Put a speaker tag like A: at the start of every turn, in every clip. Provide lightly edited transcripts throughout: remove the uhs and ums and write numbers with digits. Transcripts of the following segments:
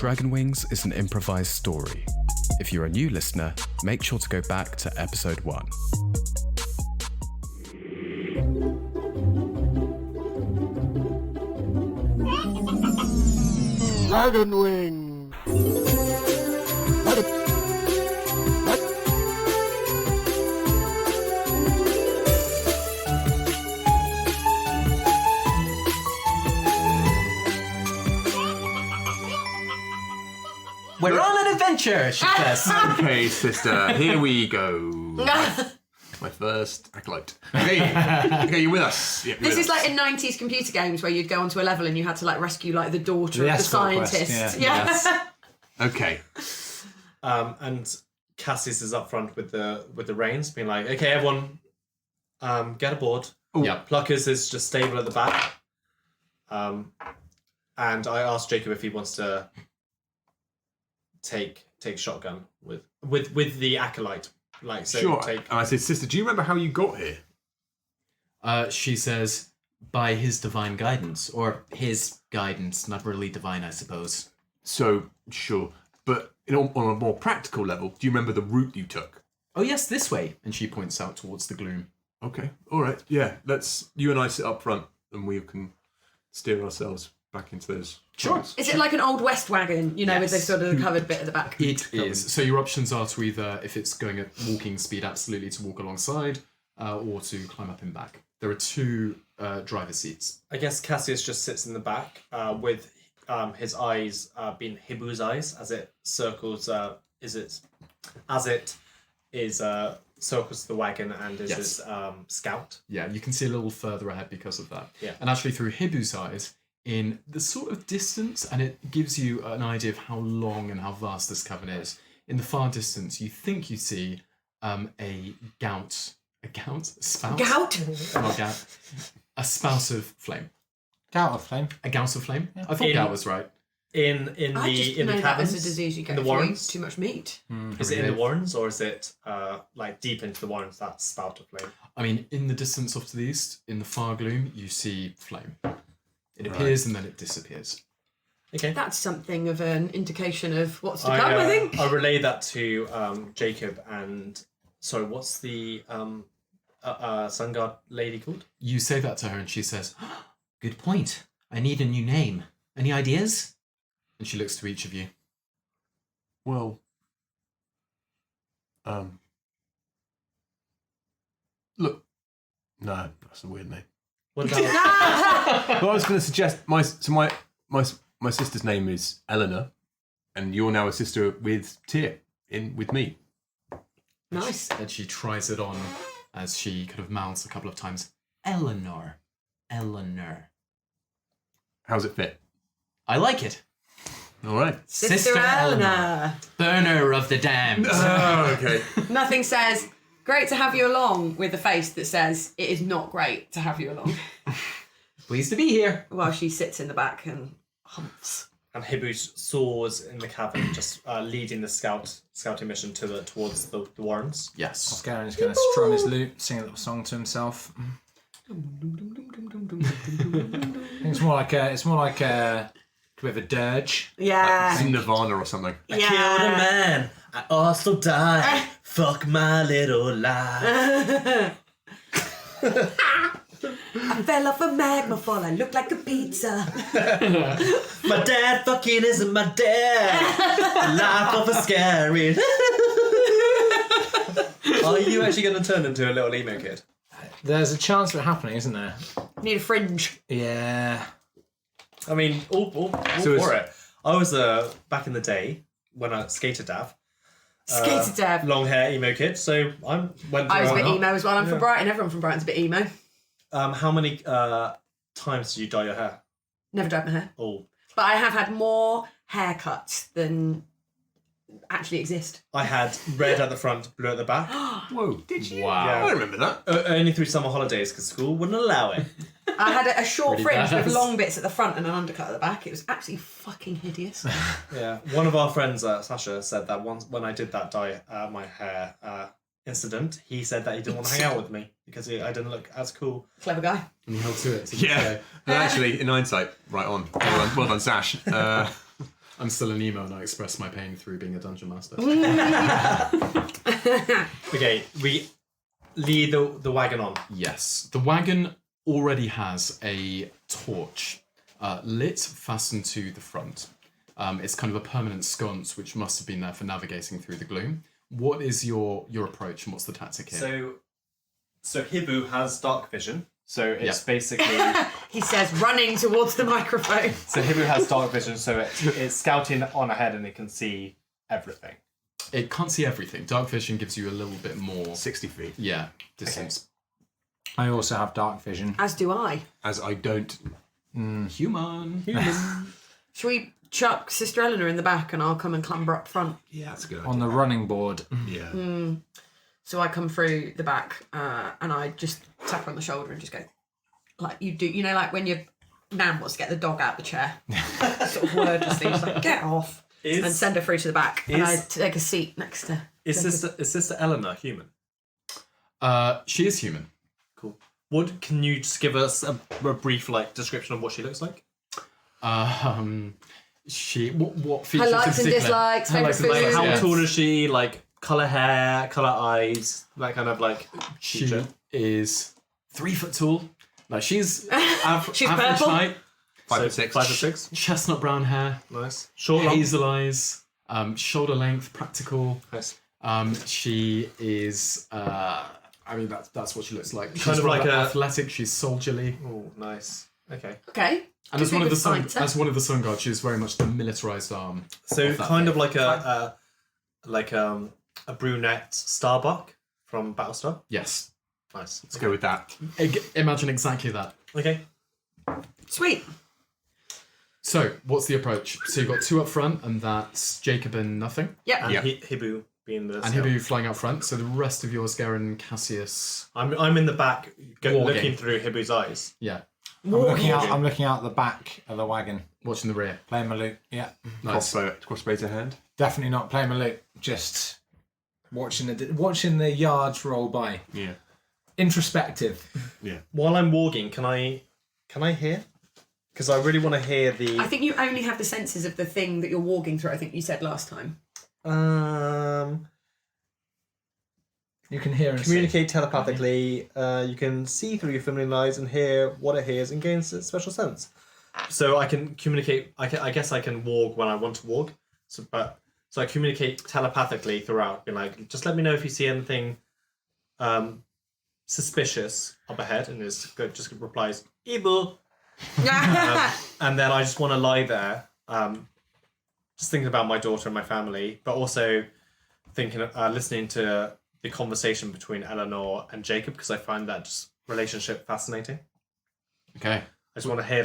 A: Dragon Wings is an improvised story. If you're a new listener, make sure to go back to episode 1.
B: Dragon Wing!
C: We're on an adventure, she says.
D: Okay, sister, here we go. My first acolyte. Okay, you're with us. Yeah,
E: This is like in 90s computer games where you'd go onto a level and you had to like rescue like the daughter of the
C: escort quest,
E: scientist.
C: yeah.
E: Yes.
D: Okay.
F: And Cassius is up front with the reins, being like, "Okay, everyone, get aboard."
C: Yeah.
F: Pluckers is just stable at the back. And I asked Jacob if he wants to take shotgun with the acolyte. Like, so
D: Sure.
F: take.
D: And I said, sister, do you remember how you got here?
C: She says, by his divine guidance, or his guidance, not really divine, I suppose.
D: So, sure. But on a more practical level, do you remember the route you took?
C: Oh yes, this way. And she points out towards the gloom.
D: Okay. All right. Yeah. You and I sit up front and we can steer ourselves back into those.
C: Sure.
D: tunnels.
E: Is it like an old West wagon, you know, with the
C: Yes.
E: sort of covered bit at the back?
C: It is. So your options are to either, if it's going at walking speed, absolutely to walk alongside, or to climb up and back. There are 2 driver seats.
F: I guess Cassius just sits in the back with his eyes being Hibu's eyes as it circles. Circles the wagon and is
C: Yes.
F: his scout.
C: Yeah, you can see a little further ahead because of that.
F: Yeah.
C: And actually through Hibu's eyes, in the sort of distance, and it gives you an idea of how long and how vast this cavern is. In the far distance, you think you see a spout?
E: Gout?
C: Not gout. A spout of flame.
B: Gout of flame.
C: A gout of flame? I thought gout was right.
F: In
E: I just
F: the
E: know that
F: caverns,
E: as a disease you
F: in
E: get
F: the
E: if you eat
F: warrens.
E: too much meat.
F: Is it in the warrens or is it like deep into the warrens? That spout of flame.
C: I mean, in the distance off to the east, in the far gloom, you see flame. It appears and then it disappears.
F: Okay.
E: That's something of an indication of what's to come, I think.
F: I relay that to Jacob and sorry, what's the sun guard lady called?
C: You say that to her and she says, good point. I need a new name. Any ideas? And she looks to each of you.
D: Well, look. No, that's a weird name.
F: What about
D: Well, I was going to suggest my sister's name is Eleanor, and you're now a sister with Tyr with me.
E: Nice.
C: And she tries it on as she kind of mounts a couple of times. Eleanor.
D: How's it fit?
C: I like it.
D: All right.
E: Sister Eleanor.
C: Burner of the damned.
D: Oh, okay.
E: Nothing says, great to have you along, with a face that says, it is not great to have you along.
C: Pleased to be here.
E: While she sits in the back and humps.
F: and Hibu soars in the cavern, just leading the scouting mission towards the warrens.
C: Yes.
B: Oscarin's going to strum his lute, sing a little song to himself. It's more like a bit of a dirge.
E: Yeah.
D: It's in Nirvana or something.
E: Yeah.
F: Killed a man, I also died. Fuck my little life.
E: I fell off a magma fall, I look like a pizza.
F: My dad fucking isn't my dad. The life of a scary. Are you actually going to turn into a little emo kid?
B: There's a chance of it happening, isn't there?
E: Need a fringe.
B: Yeah.
F: I mean, all
D: So
F: for it. I was back in the day when I skated Dav.
E: Skater dab.
F: Long hair emo kid. So I went.
E: I was a bit
F: through-
E: emo as well. I'm from Brighton. Everyone from Brighton's a bit emo.
F: How many times did you dye your hair?
E: Never dyed my hair.
F: Oh,
E: But I have had more haircuts than actually exist.
F: I had red at the front, blue at the back.
D: Whoa. Did you?
C: Wow.
F: Yeah.
D: I remember that.
F: Only through summer holidays because school wouldn't allow it.
E: I had a short
C: Pretty
E: fringe with
C: badass.
E: long bits at the front and an undercut at the back. It was absolutely fucking hideous.
F: Yeah, one of our friends, Sasha, said that once when I did that dye my hair incident, he said that he didn't want to hang out with me because I didn't look as cool.
E: Clever guy.
C: And you held to it.
D: Yeah. But actually, in hindsight, right on. Well done, Sash.
C: I I'm still an emo and I express my pain through being a dungeon master.
F: Okay, we lead the wagon on.
C: Yes, the wagon already has a torch lit, fastened to the front. It's kind of a permanent sconce, which must have been there for navigating through the gloom. What is your approach and what's the tactic here?
F: So Hibu has dark vision. So it's
C: Yeah.
F: basically
E: He says, running towards the microphone.
F: so Hibu has dark vision. So it's scouting on ahead and it can see everything.
C: It can't see everything. Dark vision gives you a little bit more,
D: 60 feet.
C: distance.
B: I also have dark vision.
E: As do I.
D: As I don't.
C: Human.
E: Shall we chuck Sister Eleanor in the back and I'll come and clamber up front?
D: Yeah, that's a good idea.
B: On the running board.
D: Yeah.
E: So I come through the back and I just tap her on the shoulder and just go, like you do, you know, like when your nan wants to get the dog out the chair. Sort of wordlessly, just like, get off. And send her through to the back. And I take a seat next to
F: Is Sister Eleanor human?
C: She is human.
F: Cool. Can you just give us a brief description of what she looks like?
C: She what features
E: her
C: in
E: likes and
C: particular?
E: dislikes,
C: Her
E: favourite
C: likes and
E: foods.
C: dislikes,
F: How
C: yes.
F: tall is she? Colour hair, colour eyes, that kind of
C: She
F: feature.
C: is 3 foot tall. No, she's
E: She's
C: average
E: purple?
C: height,
D: 5'6".
F: 5'6".
C: chestnut brown hair,
F: Nice. Short, long.
C: hazel eyes, shoulder length, practical.
F: Nice.
C: She is. I mean, that's what she looks like. She's
F: Kind of like
C: rather
F: a-
C: athletic. She's soldierly,
F: Oh, nice. Okay.
E: Okay.
C: and
E: Could
C: as
E: be
C: one
E: a
C: of the
E: good
C: sun,
E: fighter.
C: as one of the sun gods, she's very much the militarized arm.
F: So
C: of that
F: kind of
C: faith.
F: like a brunette Starbuck from Battlestar.
C: Yes.
F: Nice.
D: Let's go with that.
C: Imagine exactly that.
F: Okay.
E: Sweet.
C: So, what's the approach? So you've got 2 up front, and that's Jacob and nothing,
E: Yep.
F: And
D: Yeah.
F: Hibu being the.
C: and
F: scout.
C: Hibu flying out front. So the rest of yours, Garen, Cassius,
F: I'm in the back,
C: Wargame.
F: looking through Hibu's eyes.
C: yeah,
B: I'm looking out the back of the wagon.
C: watching the rear.
B: Playing my lute. Yeah.
C: Nice.
D: Crossbow to hand.
B: Definitely not playing my lute. Just watching the yards roll by.
D: Yeah.
B: Introspective.
F: While I'm walking, can I hear? Because I really want to hear the.
E: I think you only have the senses of the thing that you're walking through, I think you said last time.
B: You can hear and
F: Communicate telepathically. You can see through your feminine eyes and hear what it hears and gains a special sense. So I can communicate. I guess I can walk when I want to walk. So I communicate telepathically throughout. Being like, just let me know if you see anything suspicious up ahead, and just replies, "Evil." And then I just want to lie there, just thinking about my daughter and my family, but also thinking, listening to the conversation between Eleanor and Jacob, because I find that just relationship fascinating.
C: Okay.
F: I just want to hear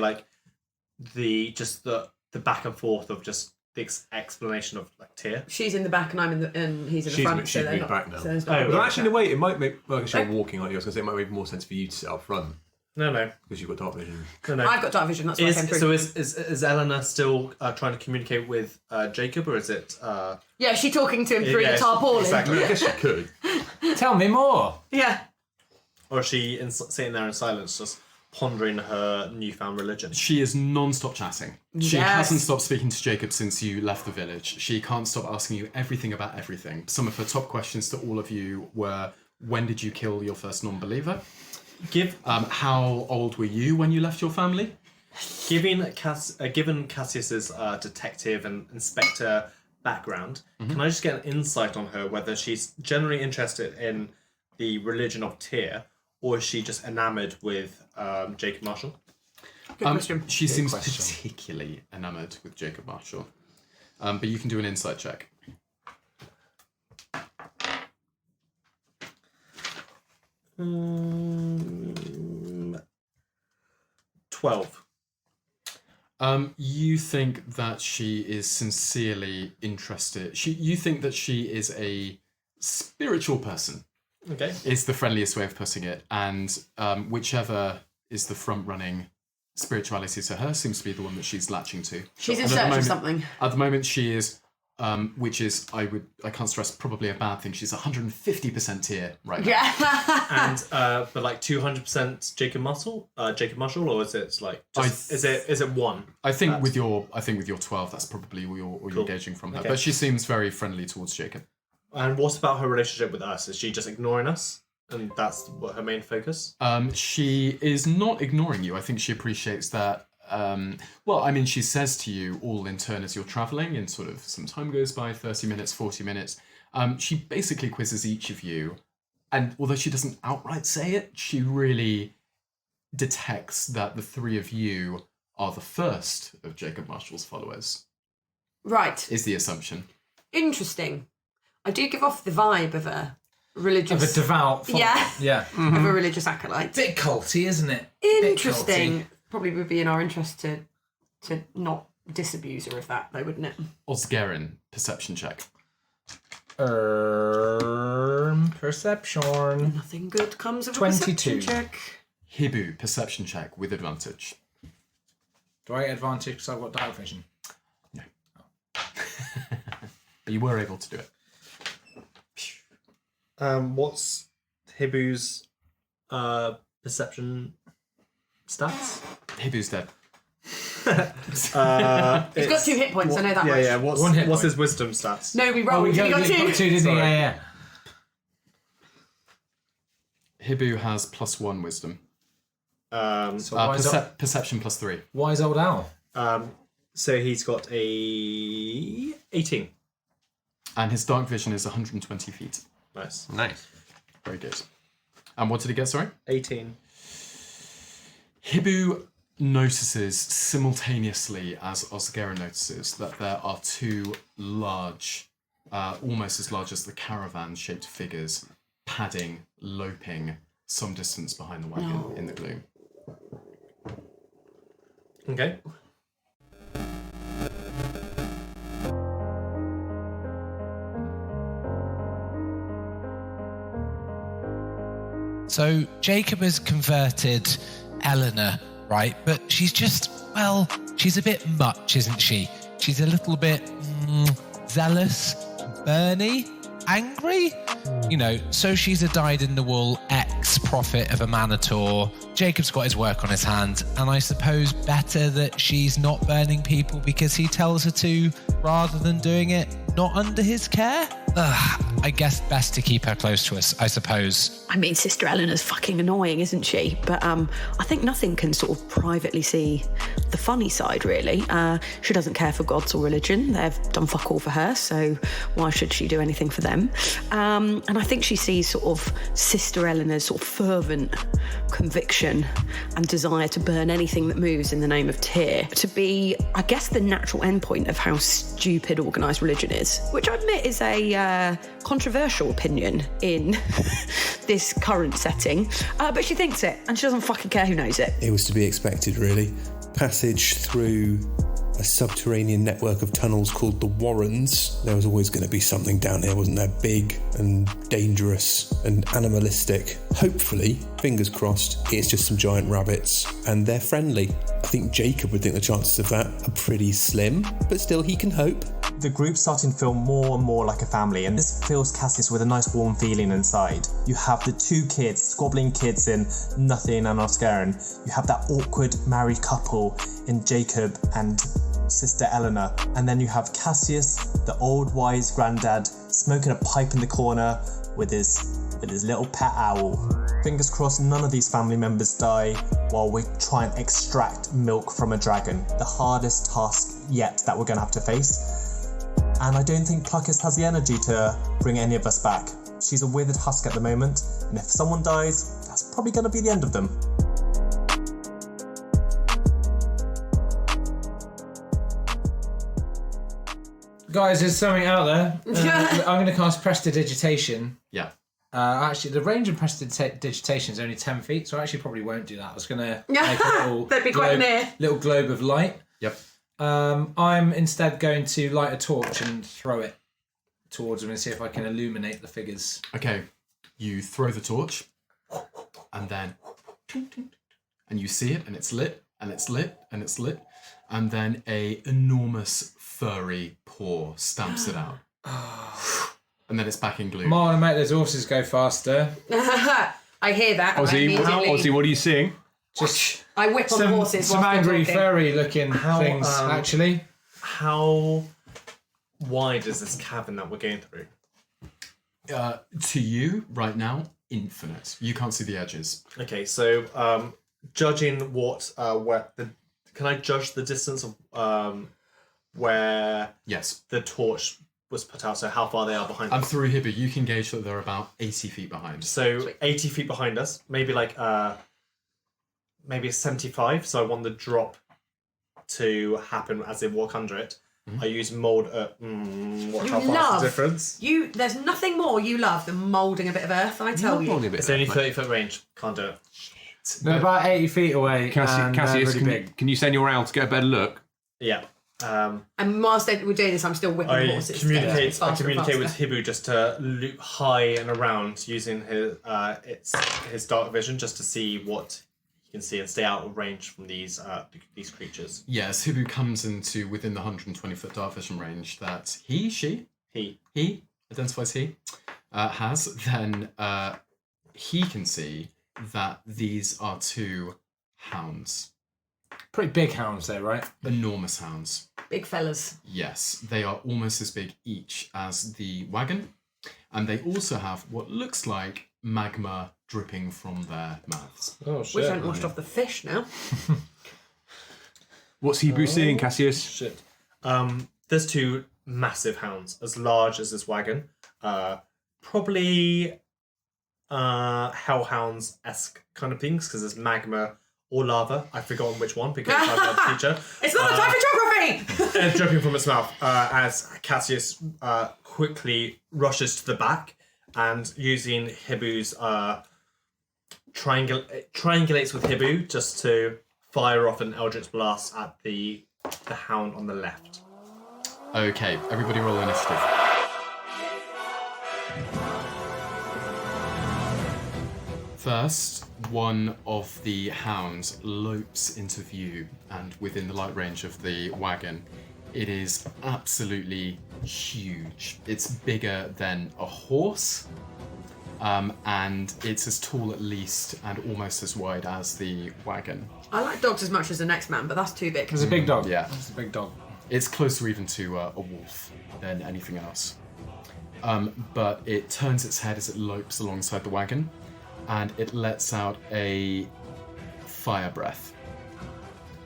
F: the back and forth of just the explanation of Tyr.
E: She's in the back and and he's in the
D: She's
E: front.
D: she's
E: so they're
D: moved
E: not,
D: back now.
E: so there's not-
F: Oh,
D: But actually, in a way, it might make. Well, because you're walking, aren't you? I was going to say it might make more sense for you to sit up front
F: No.
D: because you've got dark vision.
F: No.
E: I've got dark vision, that's why I came through.
F: Is Eleanor still trying to communicate with Jacob, or is it?
E: Yeah, is she talking to him through
F: Yeah,
E: the tarpaulin?
F: exactly.
D: I guess you could.
B: Tell me more.
E: Yeah.
F: Or is she sitting there in silence, just pondering her newfound religion?
C: She is non-stop chatting. She
E: Yes.
C: hasn't stopped speaking to Jacob since you left the village. She can't stop asking you everything about everything. Some of her top questions to all of you were, when did you kill your first non-believer? How old were you when you left your family?
F: Given Cassius's detective and inspector background, can I just get an insight on her, whether she's generally interested in the religion of Tyr, or is she just enamoured with Jacob Marshall?
E: Good question.
C: She seems
B: question.
C: particularly enamoured with Jacob Marshall. But you can do an insight check.
F: 12.
C: You think that she is sincerely interested. You think that she is a spiritual person,
F: Okay.
C: is the friendliest way of putting it. And whichever is the front-running spirituality to her seems to be the one that she's latching to.
E: She's in
C: And at the
E: search of
C: moment-
E: something.
C: At the moment, she is which is, I can't stress, probably a bad thing. She's 150% here right now.
E: Yeah.
F: And but like 200% Jacob Marshall, or is it like just, is it one?
C: I think with your 12, that's probably all you're gauging from her.
F: Okay.
C: But she seems very friendly towards Jacob.
F: And what about her relationship with us? Is she just ignoring us? And that's what her main focus?
C: She is not ignoring you. I think she appreciates that. She says to you all in turn as you're travelling, and sort of some time goes by, 30 minutes, 40 minutes. She basically quizzes each of you. And although she doesn't outright say it, she really detects that the three of you are the first of Jacob Marshall's followers,
E: Right.
C: is the assumption.
E: Interesting. I do give off the vibe of a religious...
B: Of a devout follower.
E: Yeah.
B: Yeah.
E: Of a religious acolyte.
B: Bit culty, isn't it? Bit
E: Interesting.
B: culty.
E: Probably would be in our interest to not disabuse her of that, though, wouldn't it?
C: Osgerin, perception check.
B: Perception.
E: Nothing good comes of a
B: 22.
E: perception check.
C: Hibu, perception check with advantage.
B: Do I get advantage because I've got dark vision?
C: No. But you were able to do it.
F: What's Hibu's perception stats?
C: Hibu's dead.
E: He's got 2 hit points, I know that much.
F: Yeah. What's
B: One hit
F: what's
B: point.
F: his wisdom stats?
E: No, we rolled. You got 2.
B: Got 2, didn't he? Yeah.
C: Hibu has +1 wisdom.
B: So
C: Perception +3.
B: wise old owl.
F: So he's got a 18.
C: And his dark vision is 120 feet.
F: Nice.
C: Very good. And what did he get, sorry?
F: 18.
C: Hibu notices simultaneously as Osgerin notices that there are 2 large, almost as large as the caravan-shaped figures, padding, loping some distance behind the wagon in the gloom.
F: Okay.
G: So Jacob has converted Eleanor, right? But she's just, she's a bit much, isn't she? She's a little bit zealous, burny, angry. So she's a dyed-in-the-wool ex-prophet of a Manitor. Jacob's got his work on his hands, and I suppose better that she's not burning people because he tells her to, rather than doing it not under his care. I guess best to keep her close to us, I suppose.
H: I mean, Sister Eleanor's fucking annoying, isn't she? But I think nothing can sort of privately see the funny side, really. She doesn't care for gods or religion. They've done fuck all for her, so why should she do anything for them? And I think she sees sort of Sister Eleanor's sort of fervent conviction and desire to burn anything that moves in the name of Tyr to be, I guess, the natural endpoint of how stupid organised religion is, which I admit is a controversial opinion in this current setting, but she thinks it, and she doesn't fucking care who knows it.
I: It was to be expected, really. Passage through a subterranean network of tunnels called the Warrens. There was always going to be something down here, wasn't there? Big and dangerous and animalistic. Hopefully, fingers crossed, it's just some giant rabbits, and they're friendly. I think Jacob would think the chances of that are pretty slim, but still he can hope.
J: The group's starting to feel more and more like a family, and this fills Cassius with a nice warm feeling inside. You have the 2 kids, squabbling kids in Nothing and Oscarin. You have that awkward married couple in Jacob and Sister Eleanor. And then you have Cassius, the old wise granddad, smoking a pipe in the corner with his little pet owl. Fingers crossed none of these family members die while we try and extract milk from a dragon. The hardest task yet that we're going to have to face. And I don't think Pluckus has the energy to bring any of us back. She's a withered husk at the moment, and if someone dies, that's probably going to be the end of them.
B: Guys, there's something out there. I'm going to cast Prestidigitation.
C: Yeah.
B: Actually, the range of Prestidigitation is only 10 feet, so I actually probably won't do that. I was going to make a little,
E: That'd be quite near.
B: Little globe of light.
C: Yep.
B: I'm instead going to light a torch and throw it towards them and see if I can illuminate the figures.
C: Okay. You throw the torch, and then... And you see it, and it's lit, and it's lit, and it's lit, and then a enormous furry paw stamps it out. And then it's back in glue.
B: Come on, make those horses go faster.
E: I hear that.
D: Ozzy, what are you seeing?
B: Just
E: I whip on the horses.
B: some
E: whilst they're
B: angry
E: talking.
B: furry-looking things, actually.
F: How wide is this cavern that we're going through?
C: To you, right now, infinite. You can't see the edges.
F: Okay, so judging can I judge the distance of where
C: Yes.
F: the torch was put out? So how far they are behind
C: And
F: us?
C: through Hibby, you can gauge that they're about 80 feet behind.
F: So 80 feet behind us, maybe maybe 75. So I want the drop to happen as they walk under it. I use mold. How far is the difference?
E: There's nothing more you love than moulding a bit of earth. I tell you.
F: It's only 30-foot range. Can't do it.
B: They're about 80 feet away. and
D: Cassius,
B: they're really big.
D: can you send your owl to get a better look?
F: Yeah.
E: And whilst we're doing this, I'm still whipping
F: I
E: horses.
F: communicate
E: faster and
F: with
E: faster.
F: Hibu just to loop high and around using his dark vision just to see what he can see and stay out of range from these creatures.
C: Yes, Hibbu comes into within the 120-foot dark vision range that he identifies has, then he can see that these are two hounds.
B: Pretty big hounds there, right?
C: Enormous hounds.
E: Big fellas.
C: Yes, they are almost as big each as the wagon. And they also have what looks like magma dripping from their mouths.
F: Oh,
E: Wish I hadn't washed off the fish now.
D: What's Hebrew seeing, Cassius?
F: Shit. There's two massive hounds, as large as this wagon. Probably hellhounds-esque kind of things, because there's magma or lava. I've forgotten which one because I'm not a teacher.
E: It's not the time for geography!
F: And dripping from its mouth as Cassius quickly rushes to the back and using Hibu's triangulates with Hibu just to fire off an Eldritch Blast at the hound on the left.
C: Okay, everybody roll initiative. First, one of the hounds lopes into view and within the light range of the wagon. It is absolutely huge. It's bigger than a horse, and it's as tall at least and almost as wide as the wagon.
E: I like dogs as much as the next man, but that's too big.
B: It's a big dog.
C: Yeah.
B: It's a big dog.
C: It's closer even to a wolf than anything else. But it turns its head as it lopes alongside the wagon, and it lets out a fire breath.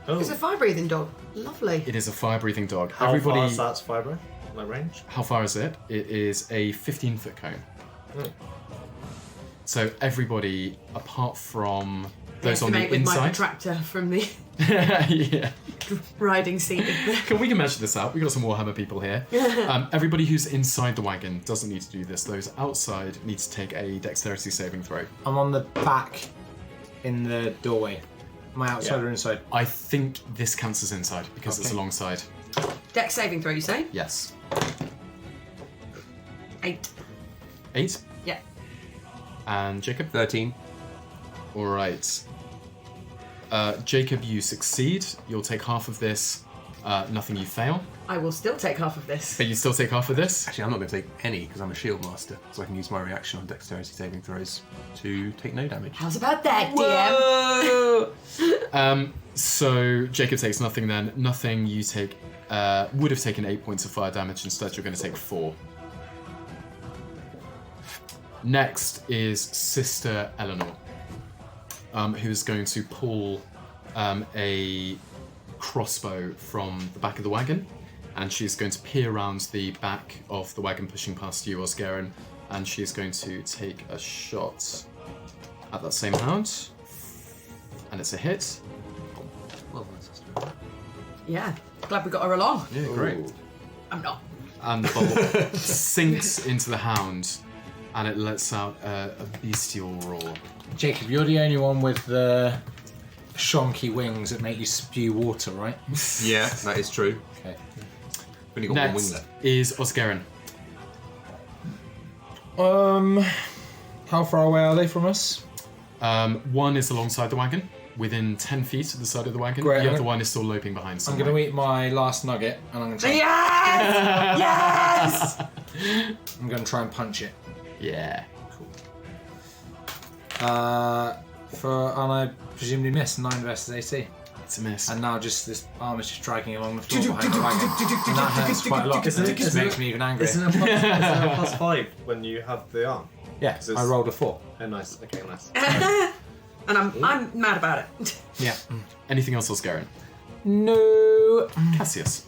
F: Oh.
E: It's a fire-breathing dog. Lovely.
C: It is a fire-breathing dog.
F: How far is that fibre? Like range?
C: How far is it? It is a 15-foot cone.
F: Oh.
C: So everybody, apart from those on
E: Estimate
C: the
E: with my
C: inside...
E: protractor from the
C: yeah.
E: riding seat.
C: We can measure this out. We've got some Warhammer people here. Everybody who's inside the wagon doesn't need to do this. Those outside need to take a dexterity saving throw.
B: I'm on the back in the doorway. Am I outside or inside?
C: I think this counts as inside because it's alongside.
E: Dex saving throw, you say?
C: Yes.
E: 8.
C: 8.
E: Yeah.
C: And Jacob?
D: 13.
C: All right. Jacob, you succeed. You'll take half of this. Nothing, you fail.
E: I will still take half of this.
C: But you still take half of this?
D: Actually, I'm not going to take any because I'm a shield master, so I can use my reaction on dexterity saving throws to take no damage.
E: How's about that, DM?
C: So Jacob takes nothing then. Nothing, you take... would have taken 8 points of fire damage. Instead, you're going to take 4. Next is Sister Eleanor, who's going to pull a crossbow from the back of the wagon, and she's going to peer around the back of the wagon pushing past you, Osgaren, and she's going to take a shot at that same hound, and it's a hit.
D: Well done, sister.
E: Yeah. Glad we got her along.
D: Yeah, great.
C: Ooh.
E: I'm not.
C: And the bolt sinks into the hound, and it lets out a bestial roar.
B: Jacob, you're the only one with the shonky wings that make you spew water, right?
D: Yeah, that is true.
B: Okay.
D: We've only got one wing
C: Next
D: left.
C: is Osgaren.
B: How far away are they from us?
C: One is alongside the wagon, within 10 feet of the side of the wagon.
B: Great,
C: The
B: I'm
C: other
B: gonna-
C: one is still loping behind
B: I'm
C: somewhere.
B: going to eat my last nugget and I'm going to try.
E: Yes!
B: I'm going to try and punch it.
C: Yeah.
B: And I presumably miss 9 versus 18.
C: It's a miss.
B: And now just this arm is just dragging along the floor behind the wagon. And that hurts quite a lot. It just makes me even angrier.
F: Isn't it a plus 5 when you have the arm?
B: Yeah, I rolled a 4.
F: Oh, nice. Okay, nice.
E: And I'm mad about it.
B: Yeah.
C: Anything else, Oscarin?
B: No.
C: Cassius.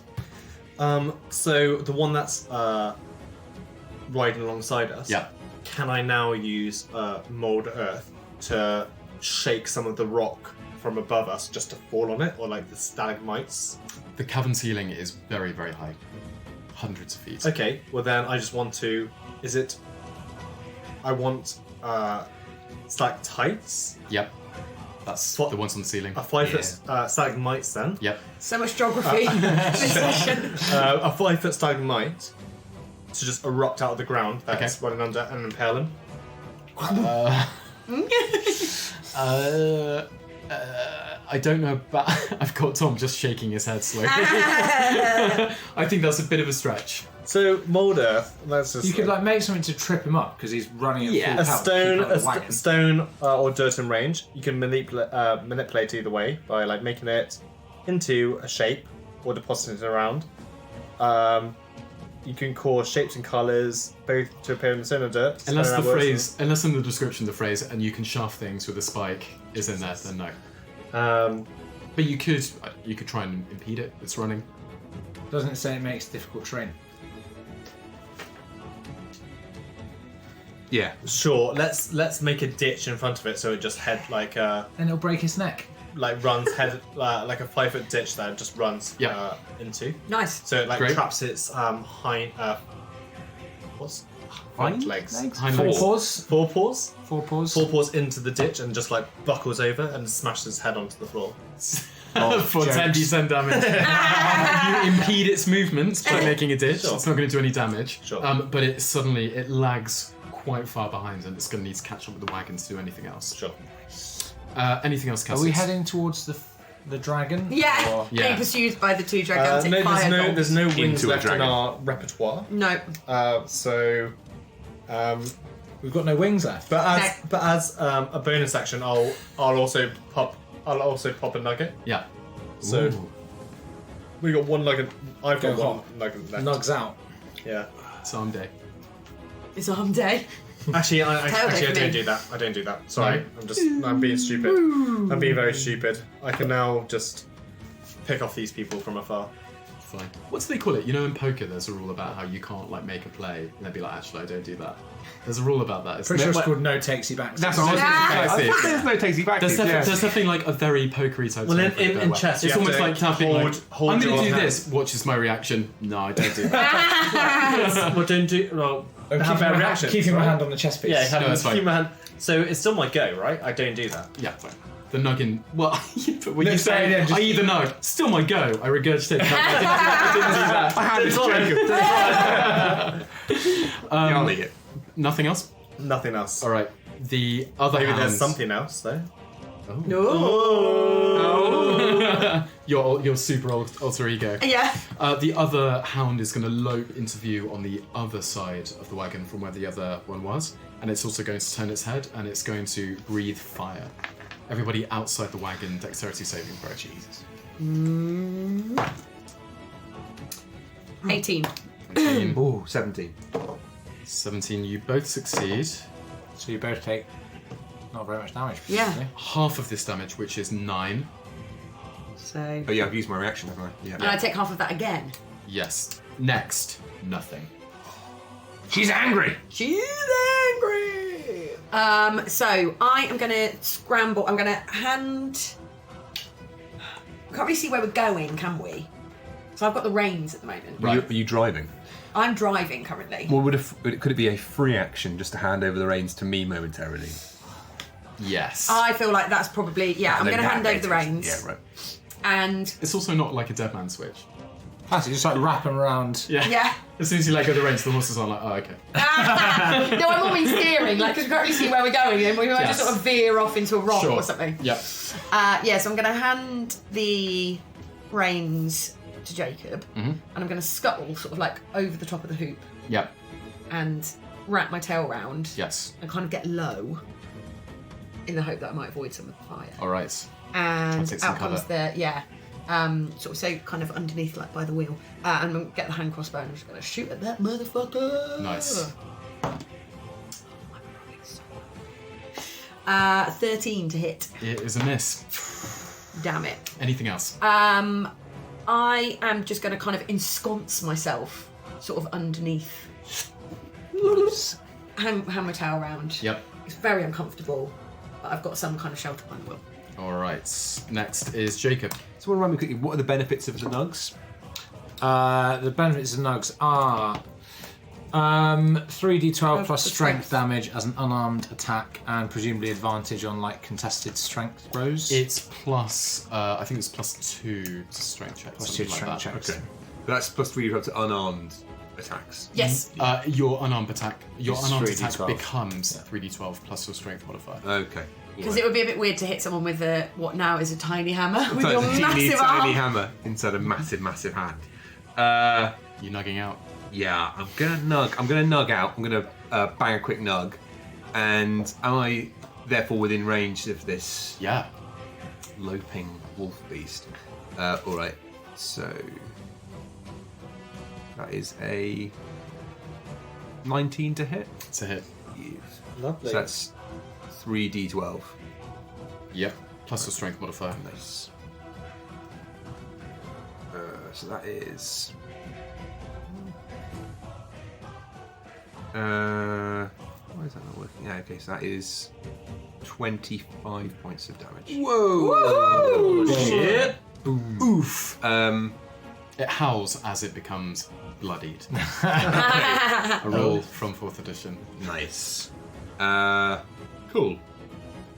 F: So the one that's riding alongside us.
C: Yeah.
F: Can I now use mold earth to shake some of the rock from above us just to fall on it, or like the stalagmites?
C: The cavern ceiling is very, very high. Hundreds of feet.
F: Okay, well then I just want to. I want stalactites.
C: Yep. That's
F: What?
C: the ones on the ceiling.
F: A 5 foot stalagmites then.
C: Yep.
E: So much geography this session.
F: A 5 foot stalagmite to just erupt out of the ground that's running under and impale him.
C: I don't know about. I've got Tom just shaking his head slowly. I think that's a bit of a stretch.
F: So mold earth. That's just
B: You could like make something to trip him up because he's running at
F: a
B: full
F: stone,
B: power to keep up the wagon.
F: stone or dirt in range. You can manipulate either way by like making it into a shape or depositing it around. You can cause shapes and colours both to appear in the stone or dirt.
C: Unless
F: So
C: the
F: that works.
C: phrase, unless in the description the phrase, and you can shaft things with a spike is in there, then no. But you could try and impede it. It's running.
B: Doesn't it say it makes difficult terrain?
D: Yeah.
F: Sure. Let's make a ditch in front of it so it just head like
B: Then it'll break his neck.
F: runs head like a 5 foot ditch that it just runs into.
E: Nice.
F: So it like
C: Great.
F: traps its hind what's front legs.
C: Hind
B: Four
C: legs.
B: paws.
F: Forepaws.
B: Four paws.
F: Forepaws into the ditch and just like buckles over and smashes its head onto the floor.
C: For 10d10 damage. You impede its movements by making a ditch.
F: Sure.
C: It's not going to do any damage.
F: Sure.
C: But it lags quite far behind, and it's going to need to catch up with the wagon to do anything else.
F: Sure.
C: Anything else,
B: Are
C: Cassius?
B: we heading towards the dragon?
E: Yeah.
B: Or-
C: Yeah.
E: Being pursued by the 2 gigantic
F: No,
E: fire dogs.
F: there's no wings
D: Into a
F: left in
D: dragon.
F: our repertoire.
E: No.
F: So
B: We've got no wings left.
F: but as a bonus action, I'll also pop a nugget.
C: Yeah.
F: So
C: Ooh.
F: we got one nugget. I've got
B: Go
F: one
B: hot.
F: nugget left.
B: Nugs out.
F: Yeah.
C: Someday.
E: It's arm day.
F: Actually, I
E: Tail
F: don't
E: for me.
F: do that. I don't do that. Sorry, I'm being stupid. I'm being very stupid. I can now just pick off these people from afar.
C: Fine. What do they call it? You know, in poker, there's a rule about how you can't like make a play and then be like, actually, I don't do that. There's a rule about that.
B: Pretty sure it's called no takesy back.
D: That's what I was
C: That's
D: going
C: it.
D: to say. There's no tasty back.
C: There's definitely like a very pokery type.
F: Well,
C: term for it,
F: in
C: though, where
F: chess, you
C: it's
F: have
C: almost
F: to
C: like tapping.
F: hold
C: I'm going
F: your
C: to do
F: hand.
C: this. Watches my reaction. No, I don't do that.
F: Well, don't do. Well,
B: Oh,
F: have bad reactions.
B: Keeping my
F: right?
B: hand on the chess piece.
F: Yeah,
C: No, it's fine.
F: keep my hand. So it's still my go, right? I don't do that.
C: Yeah, fine. The nuggin. Well, but when
B: No,
C: you
B: sorry,
C: say
B: yeah, just-
C: I either know, still my go. I regurgitate. I didn't do that.
D: I had this Jacob. I'll eat it.
C: Nothing else.
F: Nothing else.
C: All right. The other
F: Maybe
C: hounds.
F: there's something else though.
C: Your super alter ego.
E: Yeah.
C: The other hound is going to lope into view on the other side of the wagon from where the other one was, and it's also going to turn its head and it's going to breathe fire. Everybody outside the wagon, dexterity saving throw. Jesus.
E: 18.
C: 18,
D: Ooh, 17.
C: 17. You both succeed.
B: So you both take not very much damage.
E: Yeah.
B: presumably.
C: Half of this damage, which is 9.
E: So.
D: Oh yeah, I've used my reaction, haven't I? Yeah.
E: And I take half of that again.
C: Yes. Next, nothing.
D: She's angry.
E: She's angry. So I am gonna scramble. I'm gonna hand. I can't really see where we're going, can we? So I've got the reins at the moment.
C: Right.
D: Are you driving?
E: I'm driving currently.
D: Well, could it be a free action just to hand over the reins to me momentarily?
C: Yes.
E: I feel like that's probably I'm
D: And then
E: gonna hand
D: that
E: over the
D: later.
E: reins.
D: Yeah, right.
E: And
C: It's also not like a dead man switch.
B: That's it, just like wrapping around.
C: Yeah.
E: yeah,
C: As soon as you let go of the reins, the horses are like, oh, okay.
E: No, I'm always steering, like, because we can't really see where we're going, and we might just sort of veer off into a rock or something.
C: Yep.
E: Yeah, so I'm going to hand the reins to Jacob, and I'm going to scuttle sort of like over the top of the hoop.
C: Yep.
E: And wrap my tail round.
C: Yes.
E: And kind of get low, in the hope that I might avoid some of the fire.
C: All right.
E: And
C: take some
E: out comes
C: cover.
E: sort of so kind of underneath, like by the wheel, and I'm gonna get the hand crossbow and I'm just gonna shoot at that motherfucker.
C: Nice.
E: 13 to hit.
C: It is a miss.
E: Damn it.
C: Anything else?
E: I am just gonna kind of ensconce myself sort of underneath. Hang my tail around.
C: Yep.
E: It's very uncomfortable, but I've got some kind of shelter behind the wheel.
C: All right. Next is Jacob.
D: So, remind me quickly, what are the benefits of the nugs?
B: The benefits of nugs are 3d12 plus strength damage as an unarmed attack, and presumably advantage on like contested strength throws.
C: It's plus, I think it's +2 to strength checks.
B: Plus 2 to
C: something like
B: strength
C: that.
B: checks.
D: Okay. That's plus 3 to unarmed attacks.
E: Yes.
C: Your unarmed attack attack
B: 3d12.
C: becomes 3d12 plus your strength modifier.
D: Okay.
E: Because it would be a bit weird to hit someone with what now is a tiny hammer with
D: So
E: your
D: it's a teeny,
E: massive
D: tiny
E: arm.
D: hammer inside a massive, massive hand.
C: You nugging out?
D: Yeah, I'm gonna nug out. I'm gonna bang a quick nug, and am I therefore within range of this
C: Yeah.
D: loping wolf beast? All right. So that is a 19 to hit.
C: It's a hit.
F: Lovely.
D: So that's 3d12.
C: Yep. Plus your strength modifier.
D: Nice. So that is. Why is that not working? Yeah, okay, so that is 25 points of damage.
C: Whoa!
F: Shit.
C: Oof. It howls as it becomes bloodied. A roll from 4th edition.
D: Nice. Cool.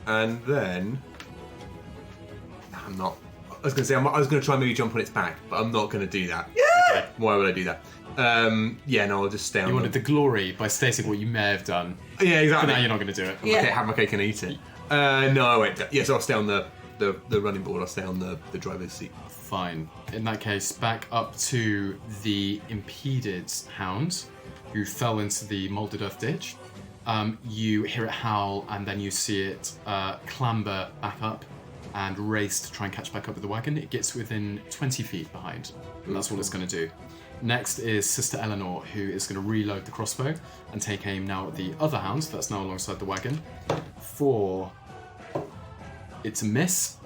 D: And then I'm not. I was going to say I was going to try and maybe jump on its back, but I'm not going to do that. Okay. Why would I do that? Yeah, no, I'll just stay on.
C: You wanted the glory by stating what you may have done.
D: Yeah, exactly.
C: But now you're not going to do it.
E: Yeah.
D: Okay, have my cake and eat it. No, I won't. Yes, I'll stay on the running board. I'll stay on the driver's seat.
C: Fine. In that case, back up to the impeded hound who fell into the moulded earth ditch. You hear it howl, and then you see it clamber back up and race to try and catch back up with the wagon. It gets within 20 feet behind, and that's all it's going to do. Next is Sister Eleanor, who is going to reload the crossbow and take aim now at the other hound that's now alongside the wagon. It's a miss.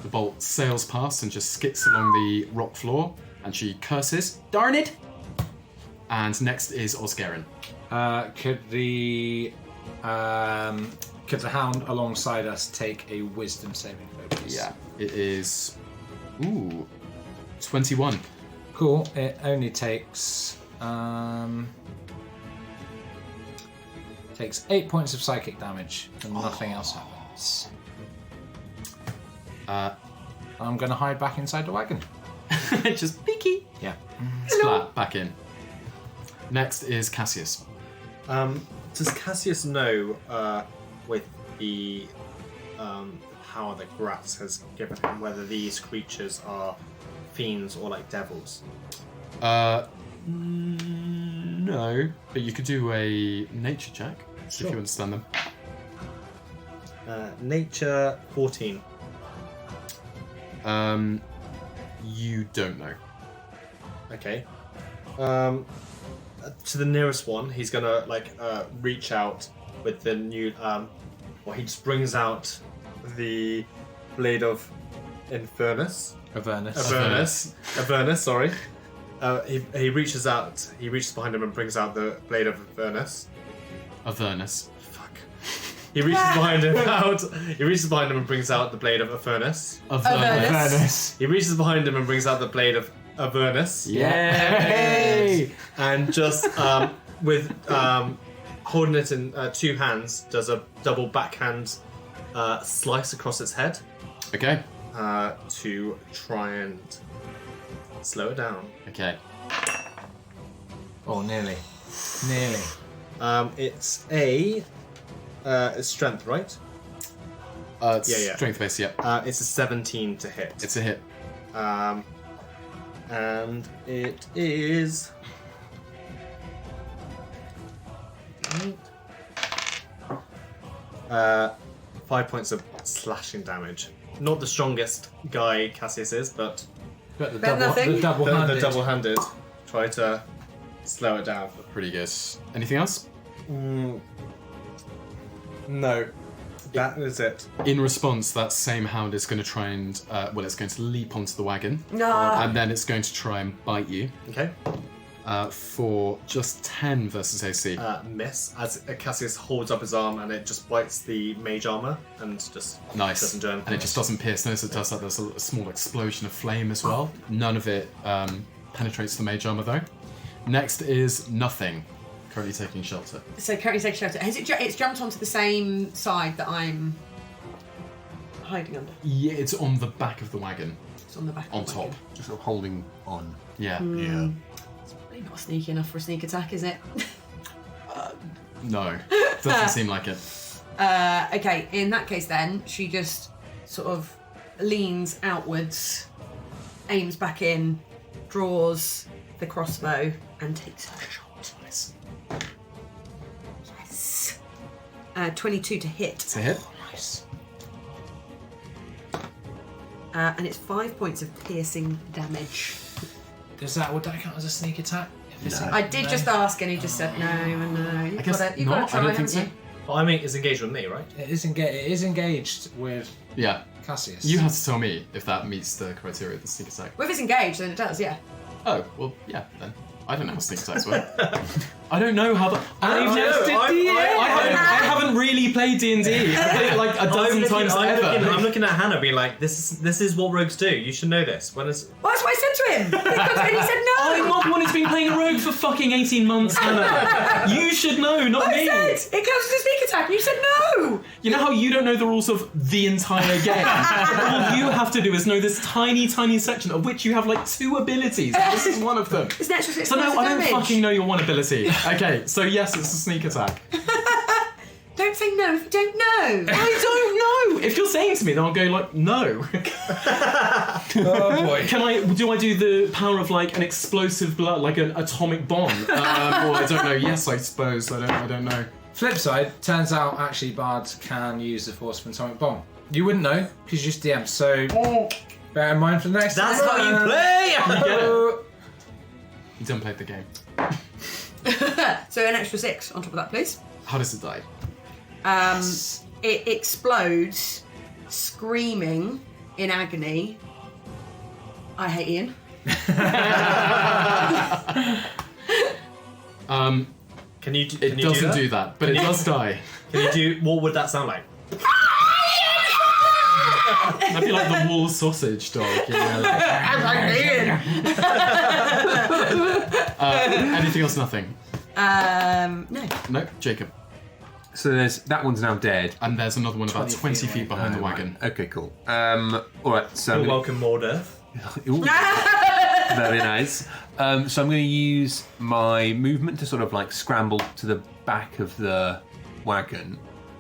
C: The bolt sails past and just skids along the rock floor, and she curses, "Darn it!" And next is Osgaren.
B: Could the hound alongside us take a wisdom saving throw, please?
C: Yeah, it is. 21.
B: Cool. It only takes 8 points of psychic damage, and nothing else happens. I'm going to hide back inside the wagon.
C: Just peeky.
B: Yeah.
C: Splat back in. Next is Cassius.
F: Does Cassius know with the power that Gratz has given him whether these creatures are fiends or like devils?
C: No, but you could do a nature check if you understand them.
F: Nature 14.
C: You don't know.
F: Okay. To the nearest one, he's gonna reach out with the new. He just brings out the blade of Infernus. Avernus. Sorry. He reaches out. He reaches behind him and brings out the blade of Avernus.
C: Avernus.
F: Fuck. He reaches behind him and brings out the blade of Avernus.
C: Avernus.
F: He reaches behind him and brings out the blade of Avernus.
C: Yay!
F: And just with holding it in two hands, does a double backhand slice across its head.
C: Okay.
F: To try and slow it down.
C: Okay.
B: Oh, nearly. Nearly.
F: It's a it's strength, right?
C: It's
F: Yeah.
C: strength based, yeah.
F: It's a 17 to hit.
C: It's a hit.
F: And it is. 5 points of slashing damage. Not the strongest guy Cassius is, but
B: But the
E: Better nothing.
B: double-handed.
F: the double-handed. Try to slow it down.
C: Pretty good. Anything else?
F: No, that is it.
C: In response, that same hound is going to try and, it's going to leap onto the wagon.
E: Nah.
C: And then it's going to try and bite you
F: Okay.
C: for just 10 versus AC.
F: Miss as Cassius holds up his arm and it just bites the mage armor and just
C: Nice.
F: doesn't do anything.
C: And it just doesn't pierce. Notice it does that. There's a small explosion of flame as well. None of it penetrates the mage armor though. Next is nothing. Currently taking shelter.
E: So currently take shelter. Has it? It's jumped onto the same side that I'm hiding under.
C: Yeah, it's on the back of the wagon.
E: It's on the back.
C: On
E: of the
C: top.
E: wagon.
D: Just sort of holding on.
C: Yeah.
D: Yeah.
E: It's probably not sneaky enough for a sneak attack, is it?
C: No. Doesn't seem like it.
E: Okay. In that case, then she just sort of leans outwards, aims back in, draws the crossbow, and takes her shot.
C: Nice.
E: Yes. 22 to hit.
C: It's a hit.
B: Nice.
E: And it's 5 points of piercing damage.
B: Would that count as a sneak attack?
E: I did just ask, and he just said no and no. You've
C: I guess
E: gotta, you've
C: not.
E: got to try,
C: I don't think
E: haven't
C: so.
E: you?
F: Well, I mean, it's engaged with me, right?
B: It is engaged with
C: Yeah.
B: Cassius.
C: You have to tell me if that meets the criteria of the sneak attack.
E: Well, if it's engaged, then it does, yeah.
C: Oh, well, yeah, then. I don't know how sneak attacks work. I don't know how the...
F: I
C: haven't really played D&D. I've played it like a dozen times ever.
F: I'm looking at Hannah being like, this is what rogues do. You should know this. When is
E: Well, that's what I said to him. And he said no.
C: I'm not the one who's been playing a rogue for fucking 18 months, Hannah. You should know, not
E: I
C: me.
E: said it counts as a sneak attack, and you said no.
C: You know how you don't know the rules of the entire game? All you have to do is know this tiny, tiny section of which you have like 2 abilities. And this is one of them.
E: It's an extra 6
C: So no,
E: points
C: I
E: of
C: don't
E: damage.
C: fucking know your one ability. Okay, so yes, it's a sneak attack.
E: Don't say no if you don't know.
C: I don't know. If you're saying to me, then I'll go like, no.
B: Oh boy.
C: Do I do the power of like an explosive blood, like an atomic bomb? Or I don't know. Yes, I suppose. I don't know.
B: Flip side, turns out actually bards can use the force of an atomic bomb. You wouldn't know because you're just DM. So bear in mind for the next.
F: That's
B: time.
F: how you play!
C: You get it. You done played the game.
E: So an extra 6 on top of that, please.
C: How does it die?
E: It explodes, screaming in agony. I hate Ian.
F: Can you?
C: It doesn't do that, but it does die.
F: Can you do? What would that sound like?
C: That'd be like the wall sausage dog. You know, like, anything else? Nothing.
E: No.
C: No, Jacob.
D: So there's that one's now dead.
C: And there's another one about 20 feet behind the wagon.
D: Okay, cool. All right. So
F: You're welcome, Morder.
D: Ooh, very nice. So I'm going to use my movement to sort of like scramble to the back of the wagon.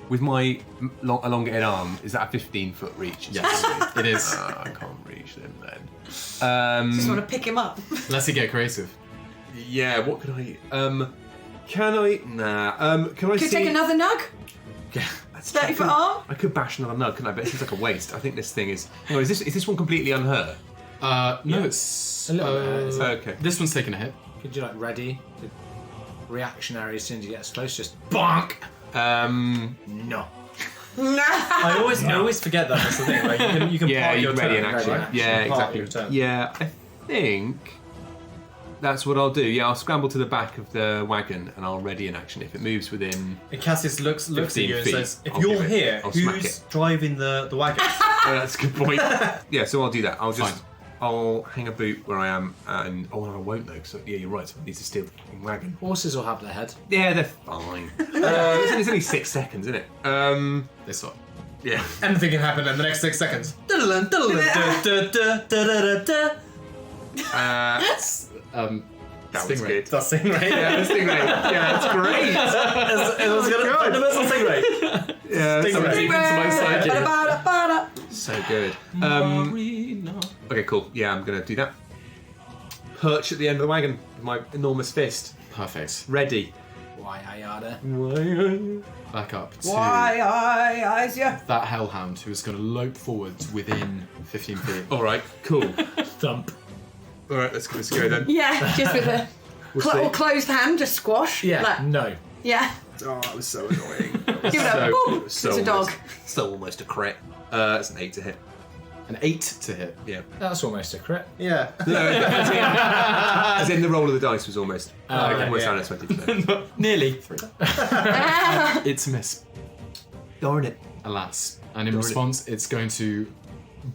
D: With my elongated arm, is that a 15-foot reach?
C: Yes, it is.
D: I can't reach them then.
E: Just want to pick him up.
C: Unless you get creative.
D: Yeah, what could I... can I... Nah. Can I
E: Could
D: see...
E: take another nug.
D: Yeah, that's
E: 30 foot arm.
D: I could bash another nug, couldn't I? But it seems like a waste. I think this thing is... Oh, is this one completely unhurt?
C: No, it's...
B: A little bit.
D: Okay.
C: This one's taken a hit.
B: Could you like ready? Reactionary as soon as you get close, just bonk. No.
F: I always forget that. That's the thing. Like you can
D: Yeah,
F: part
D: you
F: your
D: can ready
F: turn.
D: an action.
F: Right?
D: Yeah,
F: You can part
D: exactly.
F: your turn.
D: Yeah, I think that's what I'll do. Yeah, I'll scramble to the back of the wagon and I'll ready an action if it moves within.
F: And Cassius looks at
D: 15
F: you and
D: feet.
F: says, "If
D: I'll
F: you're
D: give it.
F: here,
D: I'll smack
F: who's
D: it."
F: driving the wagon?"
D: Oh, that's a good point. Yeah, so I'll do that. I'll just
C: Fine.
D: I'll hang a boot where I am, and I won't though. So yeah, you're right. So I need to steal the fucking wagon.
B: Horses will have their head.
D: Yeah, they're fine. It's only 6 seconds, isn't it?
C: This one.
D: Yeah.
F: Anything can happen in the next 6 seconds.
D: That was
C: Stingray.
D: good.
F: That's Stingray.
D: Yeah, the Stingray. Yeah, that's great.
F: It was going to put the missile Stingray.
D: Yeah,
F: Stingray.
C: Deep into my psyche.
E: Ba-da-ba-da-ba-da.
D: so good. Okay, cool. Yeah, I'm gonna do that. Perch at the end of the wagon with my enormous fist.
C: Perfect.
D: Ready.
B: Why I yada?
C: Back up to
E: Why I yeah.
C: that hellhound who is going to lope forwards within 15 feet.
D: All right, cool.
B: Thump.
D: All right, let's go then.
E: Yeah, just with a or closed hand, just squash.
B: Yeah.
E: Like,
B: No.
E: yeah.
D: Oh, that was so annoying.
E: Give it a boom.
D: so
E: It's a dog.
D: Still almost a crit. It's an 8 to hit.
C: An 8 to hit.
D: Yeah.
B: That's almost a crit.
F: Yeah.
D: As in the roll of the dice was almost. Almost
F: yeah.
D: down at 20%.
C: Nearly 3. It's a miss.
D: Darn it.
C: Alas. And in
D: Darn it.
C: response, it's going to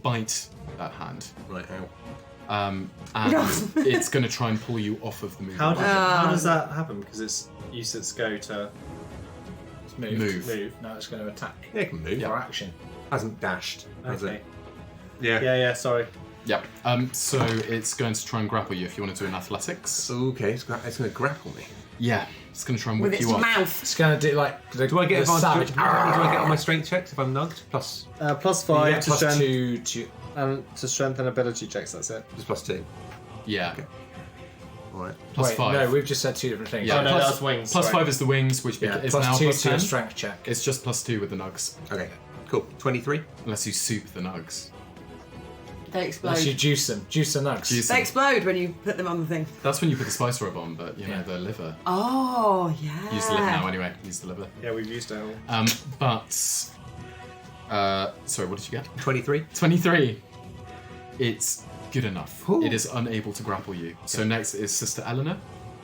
C: bite that hand.
D: Right, ow.
C: And it's going to try and pull you off of the move.
F: How does that happen? Because it's use its go to
B: It's moved.
C: Move.
B: Now it's going to attack.
D: Yeah, it can move.
B: For action.
D: Hasn't dashed, has
F: Okay.
D: it? Yeah.
F: Yeah, sorry.
C: Yep. So it's going to try and grapple you if you want to do an athletics.
D: Okay, it's going to grapple me.
C: Yeah. It's going to try and
E: With
C: whip
E: its
C: you off.
E: mouth.
B: It's going to do like the,
D: Do I get
B: the
D: advantage?
B: savage.
D: Do I get on my strength checks if I'm nugged? Plus
F: Plus
B: You
F: 5
B: get
F: to
B: plus
F: strength
B: 2 to.
F: to strength and ability checks. That's it.
D: just plus 2.
C: Yeah.
D: Okay. All right.
C: Plus
B: Wait,
C: 5.
B: no, we've just said two different things.
C: Yeah.
F: Oh no,
C: Plus-
F: that's wings.
C: Plus
F: sorry.
C: 5 is the wings, which
B: Yeah,
C: is
B: plus
C: now
B: 2
C: plus
B: to
C: 10.
B: a strength check.
C: It's just plus 2 with the nugs.
D: Okay. Cool. 23.
C: Unless you soup the nugs.
E: They explode.
B: Unless you juice them. Juice the nugs.
C: Juice
E: They
C: them.
E: explode when you put them on the thing.
C: That's when you put the spice rub on, but you know, the liver.
E: Oh, yeah.
C: Use the liver now anyway. Use the liver.
F: Yeah, we've used it all.
C: But sorry, what did you get?
D: 23.
C: 23. It's good enough. It is unable to grapple you. So next is Sister Eleanor,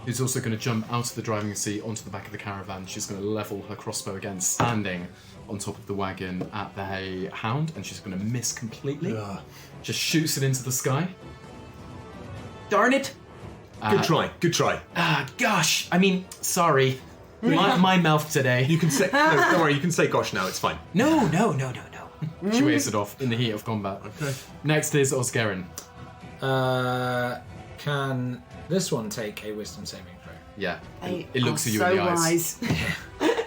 C: who's also going to jump out of the driving seat onto the back of the caravan. She's going to level her crossbow again, standing on top of the wagon at the hound, and she's going to miss completely. Just shoots it into the sky.
E: Darn it.
D: Good try. Good try.
C: Ah, gosh. I mean, sorry. My mouth today.
D: You can say. No, don't worry. You can say "gosh" now. It's fine.
C: No. She waves it off in the heat of combat.
D: Okay.
C: Next is Oscarin.
B: Can this one take a wisdom saving throw?
C: Yeah.
E: They
C: It looks
E: are
C: at you
E: so
C: in the eyes.
E: wise.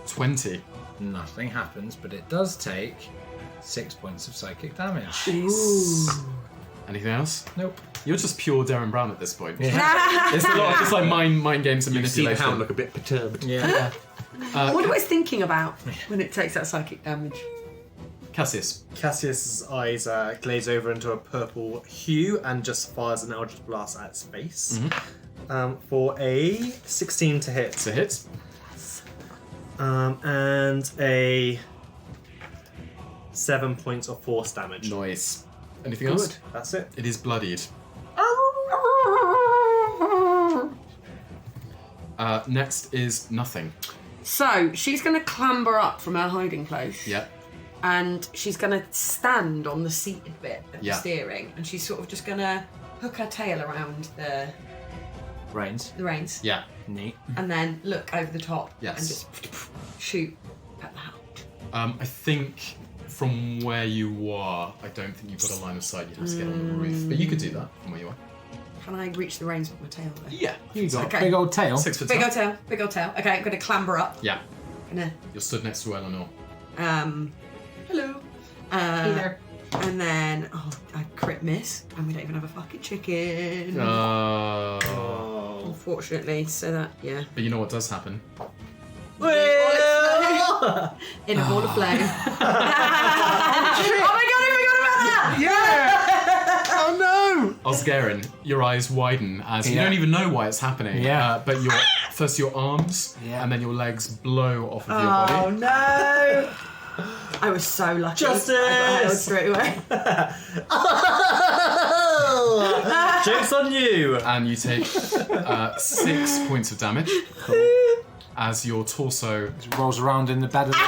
C: 20.
B: Nothing happens, but it does take 6 points of psychic damage.
C: Anything else?
B: Nope.
C: You're just pure Darren Brown at this point. It's a lot of just like mind games and
D: You see the
C: manipulation.
D: hound look a bit perturbed.
B: Yeah.
E: I wonder what it's thinking about when it takes that psychic damage.
C: Cassius.
F: Cassius's eyes glaze over into a purple hue and just fires an Eldritch Blast at its face. For a 16 to hit.
C: It's a hit.
F: And a 7 points of force damage.
C: Nice. Anything else?
F: That's it.
C: It is bloodied. Next is nothing.
E: So she's going to clamber up from her hiding place.
C: Yep.
E: And she's going to stand on the seated bit of
C: Yeah.
E: the steering, and she's sort of just going to hook her tail around the
B: Reins.
E: reins,
C: Yeah.
B: Neat.
E: and then look over the top
C: Yes.
E: and just shoot at the hound.
C: I think from where you are, I don't think you've got a line of sight. You have to get on the roof. But you could do that from where you are.
E: Can I reach the reins with my tail though?
C: Yeah.
B: You got
E: Okay.
B: big old tail.
C: 6 foot
E: Big
C: tall.
E: old tail, big old tail. Okay, I'm going to clamber up.
C: Yeah.
E: Gonna,
C: You're stood next to Eleanor.
E: hello.
H: Either.
E: And then, I crit miss, and we don't even have a fucking chicken.
C: Oh.
E: Unfortunately, so that, yeah.
C: But you know what does happen?
E: In a ball of flame. Oh my god, I forgot about that!
D: Oh no!
C: Oscarin, your eyes widen as you
B: Yeah.
C: don't even know why it's happening.
B: Yeah.
C: But first your arms
B: Yeah.
C: and then your legs blow off of your
E: Oh
C: body.
E: no! I was so lucky.
F: Justice!
E: I got held straight away.
F: Joke's on you!
C: And you take 6 points of damage as your torso.
B: Rolls around in the bed of the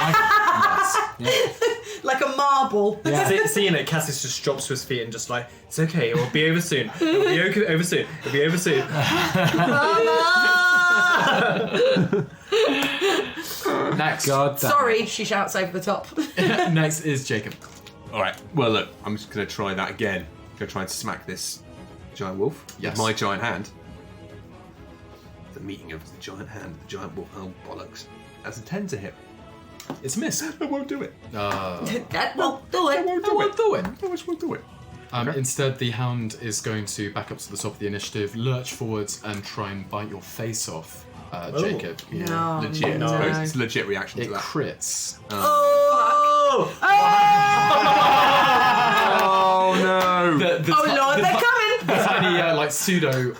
B: wagon.
E: Like a marble.
F: Seeing it, Cassius just drops to his feet and just like, it's okay, it will be over soon. It will be over soon. It will be over soon.
C: Next.
B: God damn.
E: Sorry, she shouts over the top.
C: Next is Jacob.
D: All right. Well, look, I'm just gonna try that again. Gonna try and smack this giant wolf.
C: Yes.
D: With my giant hand. The meeting of the giant hand, the giant wolf. Oh, bollocks. That's a 10 to hit.
C: It's missed.
D: I won't do it.
E: That won't do it.
D: I won't do it. I just won't do it.
C: Instead, the hound is going to back up to the top of the initiative, lurch forwards, and try and bite your face off, Jacob.
E: No.
D: Legit.
E: No.
D: It's a legit reaction
C: It
D: to that.
C: crits.
D: Oh no!
E: Lord, they're coming!
C: The tiny, pseudo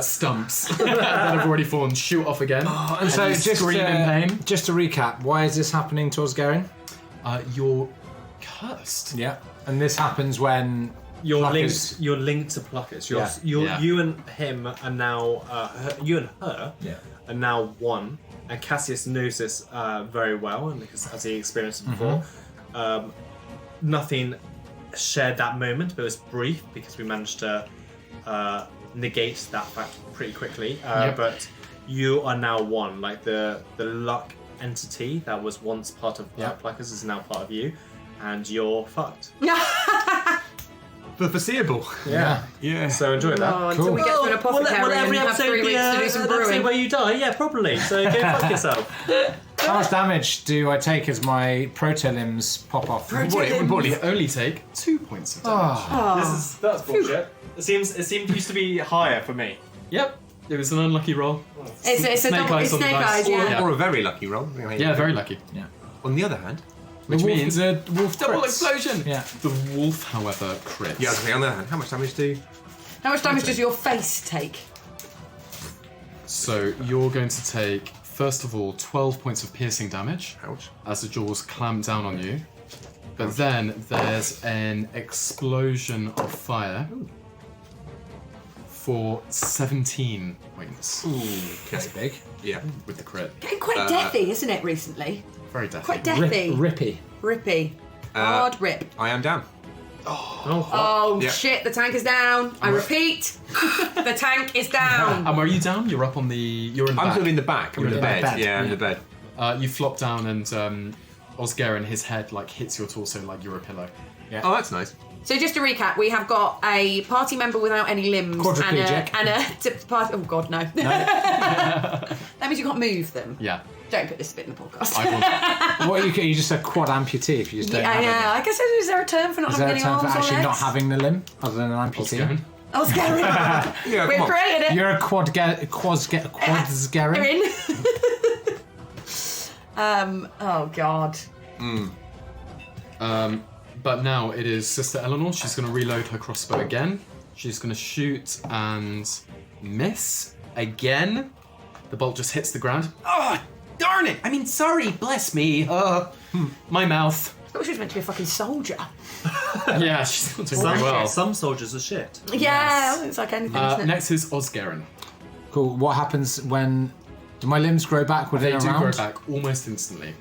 C: stumps that have already fallen shoot off again.
B: And so,
C: you
B: just
C: scream in pain.
B: Just to recap, why is this happening to Osgarian?
C: You're cursed.
B: Yeah. And this happens when
F: You're
B: Pluckers-
F: linked to Pluckers.
B: Yeah.
F: You and him are now. You and her are now one. And Cassius knows this very well, and because as he experienced it before, nothing shared that moment, but it was brief because we managed to negate that fact pretty quickly. But you are now one. Like the luck entity that was once part of Pluckers is now part of you, and you're fucked.
D: For the foreseeable.
B: Yeah.
F: So enjoy that.
E: Oh, until we get to an apothecary and have 3 weeks to do some brewing.
F: where you die. Yeah, probably. So go fuck yourself.
B: How much damage do I take as my proto-limbs pop off?
C: You only take 2 points of damage.
F: That's bullshit. It seems used to be higher for me.
C: Yep. It was an unlucky roll.
E: It's a
C: Snake
E: double,
C: eyes
E: it's
C: on the
E: snake
C: dice.
E: eyes, yeah.
D: Or a very lucky roll.
C: Yeah, very lucky.
B: Yeah.
D: On the other hand,
C: Which means
B: the wolf
C: double
B: crits.
C: explosion.
B: Yeah.
C: The wolf, however, crits.
D: yeah, I was saying, on the other hand, how much damage do?
E: How much damage does your face take?
C: So you're going to take, first of all, 12 points of piercing damage
D: Ouch.
C: as the jaws clamp down on you. But then there's an explosion of fire for 17 points
B: That's big.
D: Yeah.
C: with the crit.
E: Getting quite deathy, isn't it, recently?
C: Very deathly.
E: Quite deathy.
B: Rippy.
E: Rippy. Hard rip.
D: I am down.
E: Oh,
D: Yeah.
E: shit, the tank is down. I repeat, the tank is down.
C: And where are you down? You're up on the... You're in the
D: I'm
C: back.
D: sort of in the back. I'm in the bed.
B: bed,
D: Yeah, in
B: yeah.
D: the bed.
C: You flop down and Osgarian, his head hits your torso like you're a pillow.
D: Oh, that's nice.
E: So just to recap, we have got a party member without any limbs
B: Quadriplegic.
E: and a party. Oh God, no. That means you can't move them.
C: Yeah.
E: Don't put this bit in the podcast.
C: I will.
B: What are you just a quad amputee if you just don't have
E: yeah.
B: it?
E: I guess is there a term for not
B: Is there
E: having
B: a
E: any
B: term for
E: arms or
B: actually
E: legs?
B: not having the limb other than an amputee?
C: Osgarian.
E: Oh, scary.
D: Yeah,
E: We've
D: come on.
E: created it.
B: You're a quadsgarin.
E: Erin. Oh God.
C: But now it is Sister Eleanor. She's going to reload her crossbow again. She's going to shoot and miss again. The bolt just hits the ground. Oh, darn it! I mean, sorry, bless me. My mouth.
E: I thought she was meant to be a fucking soldier.
C: Yeah, she's not doing very well.
F: Some soldiers are shit.
E: Yeah, it's like anything. Isn't it?
C: Next is Osgarian.
B: Cool. What happens when... Do my limbs grow back within
C: They
B: a
C: do
B: round?
C: grow back almost instantly.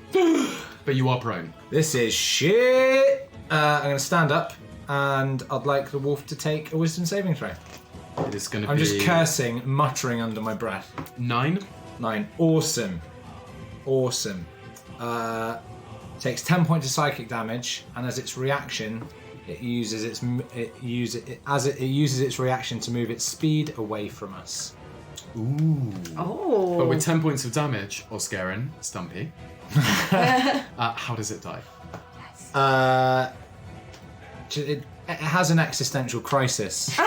C: But you are prone.
B: This is shit. I'm going to stand up and I'd like the wolf to take a wisdom saving throw.
C: It is going to
B: I'm
C: be...
B: just cursing, muttering under my breath.
C: 9.
B: 9. Awesome. Takes 10 points of psychic damage, and as its reaction, it uses its reaction to move its speed away from us.
C: Ooh.
E: Oh.
C: But with 10 points of damage, Osgarian, Stumpy, how does it die?
B: It has an existential crisis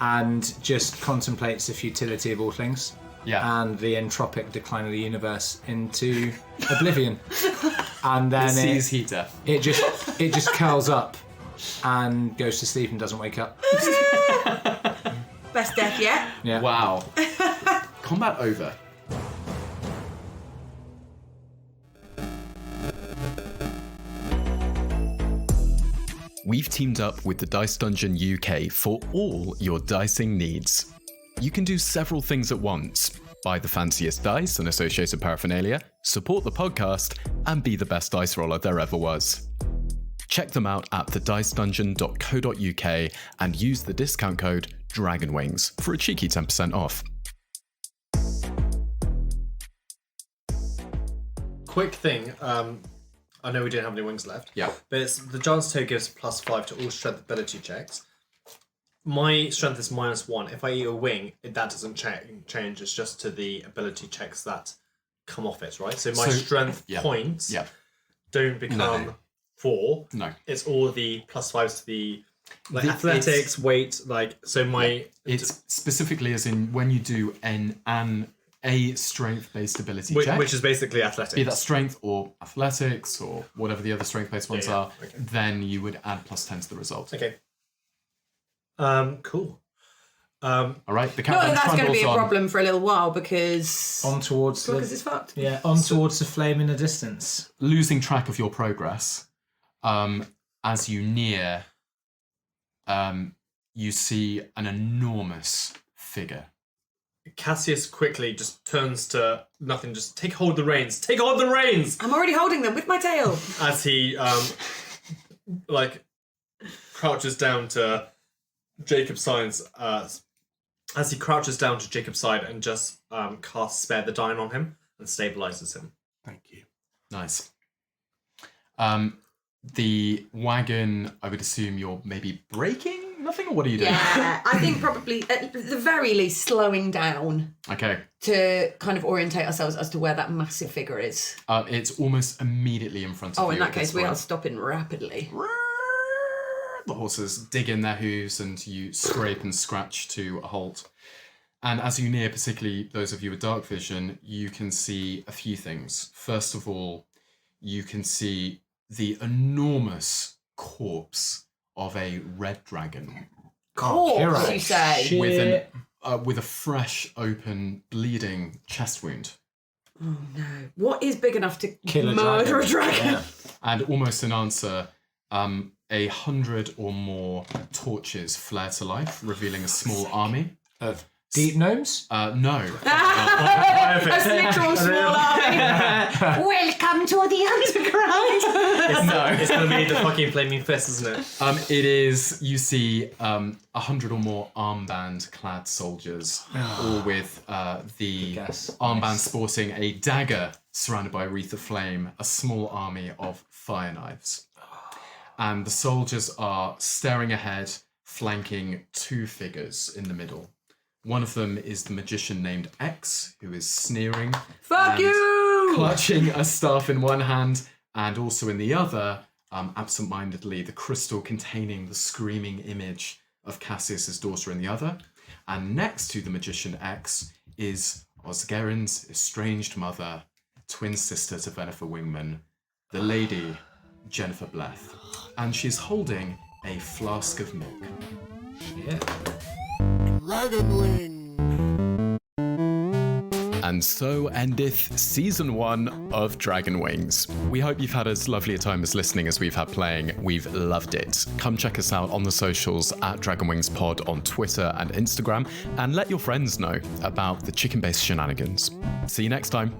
B: and just contemplates the futility of all things.
C: Yeah.
B: And the entropic decline of the universe into oblivion. And then
C: It sees heat death.
B: it just curls up and goes to sleep and doesn't wake up.
E: Best death yet.
B: Yeah.
C: Wow. Combat over.
A: We've teamed up with the Dice Dungeon UK for all your dicing needs. You can do several things at once. Buy the fanciest dice and associated paraphernalia, support the podcast, and be the best dice roller there ever was. Check them out at thedicedungeon.co.uk and use the discount code DRAGONWINGS for a cheeky 10% off.
F: Quick thing. I know we don't have any wings left.
C: Yeah.
F: But it's, the Giant's Toe gives +5 to all strength ability checks. my strength is -1. If I eat a wing, that doesn't change. It's just to the ability checks that come off it, right? So my strength points don't become 4.
C: No.
F: It's all the +5s to the athletics, weight, so my...
C: It's specifically as in when you do a strength-based ability check.
F: Which is basically athletics.
C: Be that strength or athletics or whatever the other strength-based ones are, then you would add +10 to the result.
F: Okay. Cool.
C: All right, the
E: Not
C: countdown
E: that that's going to be a
C: trundles on.
E: problem for a little while because...
B: On towards
E: Because it's fucked.
B: Yeah, on towards the flame in the distance.
C: Losing track of your progress, as you near, you see an enormous figure.
F: Cassius quickly just turns to nothing, just take hold of the reins. Take hold of the reins!
E: I'm already holding them with my tail.
F: As he, crouches down to Jacob's side, and just casts Spare the Dying on him and stabilizes him.
I: Thank you.
C: Nice. The wagon, I would assume you're maybe braking? Nothing, or what are you doing?
E: Yeah, I think probably at the very least slowing down
C: Okay.
E: to kind of orientate ourselves as to where that massive figure is.
C: It's almost immediately in front of you.
E: Oh, in that
C: at this
E: case, we are
C: point.
E: stopping rapidly.
C: The horses dig in their hooves and you scrape and scratch to a halt. And as you near, particularly those of you with dark vision, you can see a few things. First of all, you can see the enormous corpse of a red dragon.
E: Corpse, you say?
C: With a fresh, open, bleeding chest wound.
E: Oh no. What is big enough to
B: Kill a
E: murder a
B: dragon?
E: dragon?
B: Yeah.
C: And almost in answer, 100 or more torches flare to life, revealing a small army of
B: Deep gnomes?
C: no.
E: A literal small army. Welcome to the underground.
F: It's gonna be the fucking flaming fist, isn't it?
C: It is. You see 100 or more armband-clad soldiers, all with the armband sporting a dagger surrounded by a wreath of flame, a small army of fire knives. And the soldiers are staring ahead, flanking 2 figures in the middle. One of them is the magician named X, who is sneering.
E: Fuck
C: and
E: you!
C: Clutching a staff in one hand, and also in the other, absent-mindedly, the crystal containing the screaming image of Cassius's daughter in the other. And next to the magician X is Osgerin's estranged mother, twin sister to Jennifer Wingman, the lady Jennifer Bleth. And she's holding a flask of milk.
B: Yeah.
A: And so endeth Season 1 of Dragon Wings. We hope you've had as lovely a time as listening as we've had playing. We've loved it. Come check us out on the socials at Dragon Wings Pod on Twitter and Instagram, and let your friends know about the chicken-based shenanigans. See you next time.